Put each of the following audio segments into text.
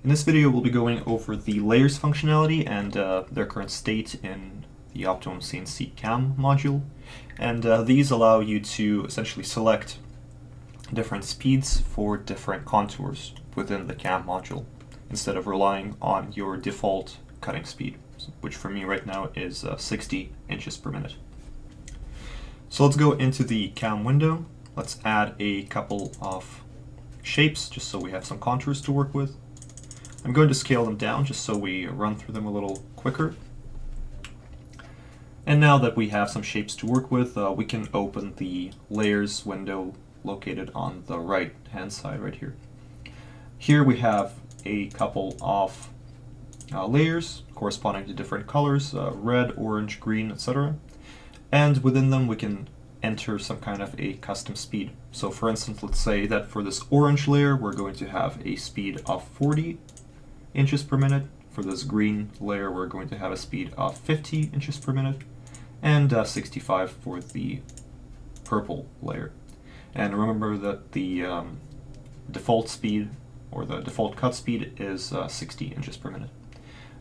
In this video, we'll be going over the layers functionality and their current state in the OptimumCNC CAM module. And these allow you to essentially select different speeds for different contours within the CAM module, instead of relying on your default cutting speed, which for me right now is 60 inches per minute. So let's go into the CAM window. Let's add a couple of shapes just so we have some contours to work with. I'm going to scale them down just so we run through them a little quicker. And now that we have some shapes to work with, we can open the layers window located on the right hand side right here. Here we have a couple of layers corresponding to different colors, red, orange, green, etc. And within them we can enter some kind of a custom speed. So for instance, let's say that for this orange layer we're going to have a speed of 40 inches per minute. For this green layer we're going to have a speed of 50 inches per minute, and 65 for the purple layer. And remember that the default speed, or the default cut speed, is 60 inches per minute.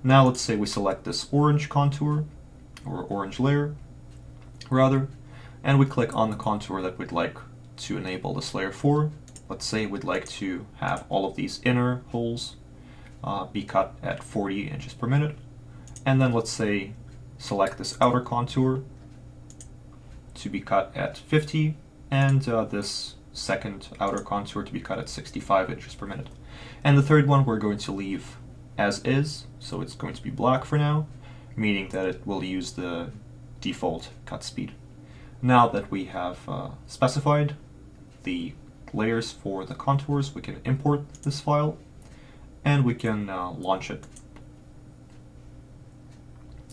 Now let's say we select this orange contour, or orange layer rather, and we click on the contour that we'd like to enable this layer for. Let's say we'd like to have all of these inner holes be cut at 40 inches per minute, and then let's say select this outer contour to be cut at 50, and this second outer contour to be cut at 65 inches per minute. And the third one we're going to leave as is, so it's going to be black for now, meaning that it will use the default cut speed. Now that we have specified the layers for the contours, we can import this file and we can launch it.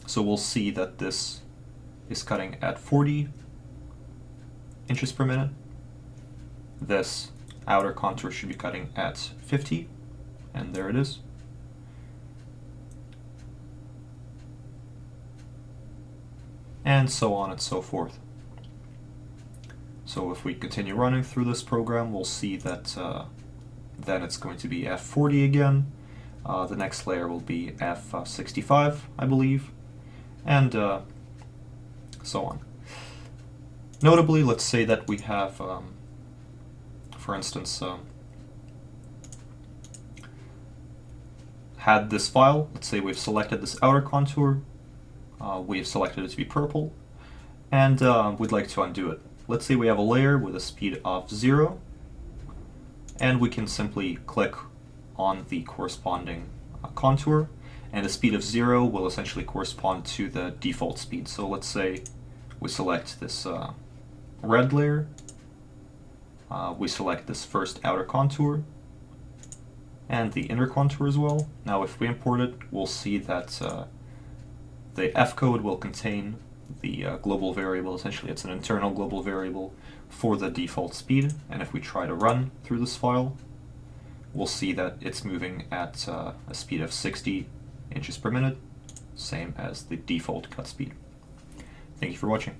So we'll see that this is cutting at 40 inches per minute. This outer contour should be cutting at 50, and there it is. And so on and so forth. So if we continue running through this program, we'll see that then it's going to be F40 again. The next layer will be F65, I believe, and so on. Notably, let's say that we have, for instance, had this file. Let's say we've selected this outer contour, we've selected it to be purple, and we'd like to undo it. Let's say we have a layer with a speed of 0, and we can simply click on the corresponding contour, and the speed of 0 will essentially correspond to the default speed. So let's say we select this red layer, we select this first outer contour, and the inner contour as well. Now if we import it, we'll see that the F code will contain the global variable. Essentially it's an internal global variable for the default speed, and if we try to run through this file, we'll see that it's moving at a speed of 60 inches per minute, same as the default cut speed. Thank you for watching.